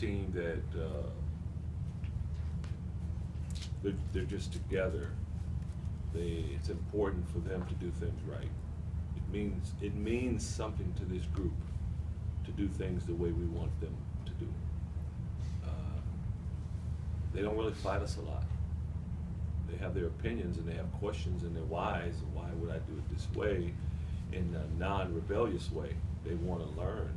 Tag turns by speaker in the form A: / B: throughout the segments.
A: team that they're just together. It's important for them to do things right. It means something to this group to do things the way we want them to do. They don't really fight us a lot. They have their opinions and they have questions and they're wise. And why would I do it this way? In a non-rebellious way. They want to learn.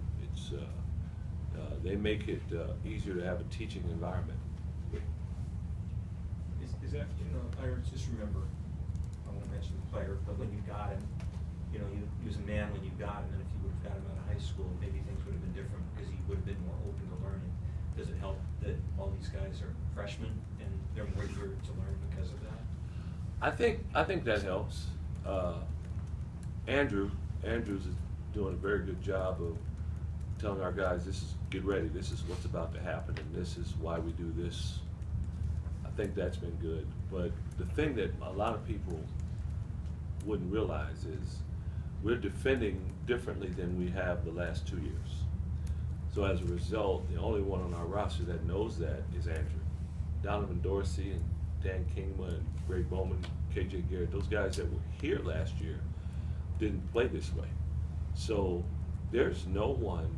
A: They make it easier to have a teaching environment.
B: Is that, I just remember, I won't mention the player, but when you got him, he was a man when you got him, and if you would have got him out of high school, maybe things would have been different because he would have been more open to learning. Does it help that all these guys are freshmen and they're more eager to learn because of that?
A: I think that helps. Andrews is doing a very good job of telling our guys, get ready, this is what's about to happen, and this is why we do this. I think that's been good. But the thing that a lot of people wouldn't realize is we're defending differently than we have the last 2 years. So as a result, the only one on our roster that knows that is Andrew. Donovan Dorsey and Dan Kingma and Greg Bowman, KJ Garrett, those guys that were here last year didn't play this way. So there's no one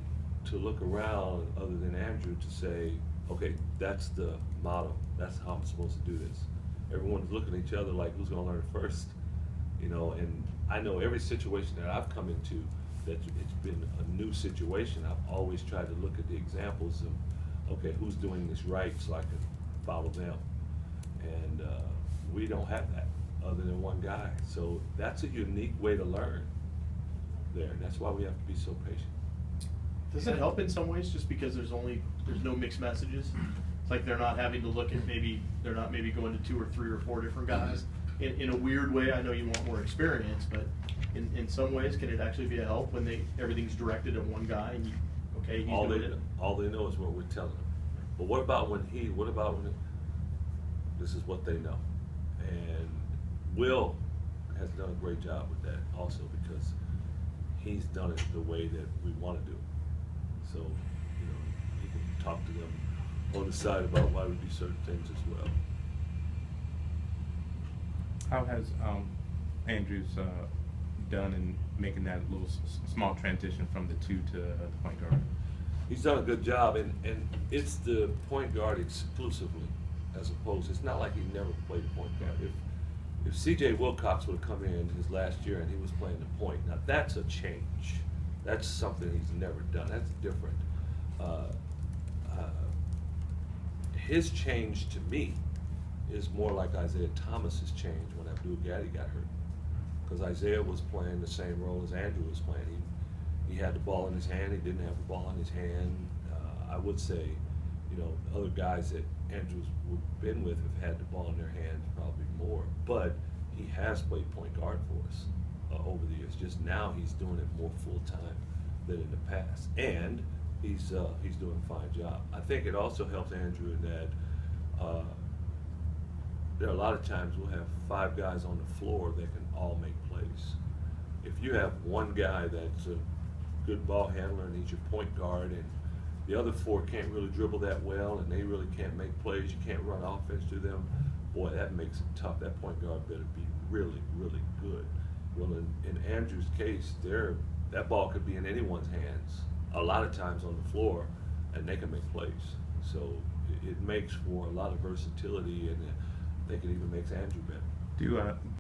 A: to look around other than Andrew to say, okay, that's the model. That's how I'm supposed to do this. Everyone's looking at each other like, who's gonna learn first? And I know every situation that I've come into that it's been a new situation, I've always tried to look at the examples of, okay, who's doing this right so I can follow them. And we don't have that other than one guy. So that's a unique way to learn there. And that's why we have to be so patient.
C: Does it help in some ways just because there's no mixed messages? It's like they're not having to look at they're not maybe going to 2 or 3 or 4 different guys. In a weird way, I know you want more experience, but in some ways, can it actually be a help when everything's directed at one guy and he's doing it?
A: All they know is what we're telling them. But what about when this is what they know? And Will has done a great job with that also because he's done it the way that we want to do it. So, you can talk to them on the side about why we do certain things as well.
D: How has Andrews done in making that little small transition from the 2 to the point guard?
A: He's done a good job, and it's the point guard exclusively, as opposed, it's not like he never played point guard. If C.J. Wilcox would have come in his last year and he was playing the point, now that's a change. That's something he's never done. That's different. His change to me is more like Isaiah Thomas's change when Abdul Gaddy got hurt. Because Isaiah was playing the same role as Andrew was playing. He had the ball in his hand, he didn't have the ball in his hand. I would say, other guys that Andrew's been with have had the ball in their hands probably more. But he has played point guard for us over the years. Just now he's doing it more full time than in the past. And he's doing a fine job. I think it also helps Andrew in that there are a lot of times we'll have 5 guys on the floor that can all make plays. If you have one guy that's a good ball handler and he's your point guard and the other 4 can't really dribble that well and they really can't make plays, you can't run offense to them, boy, that makes it tough. That point guard better be really, really good. Well, in Andrew's case, that ball could be in anyone's hands a lot of times on the floor and they can make plays. So it makes for a lot of versatility, and I think it even makes Andrew better.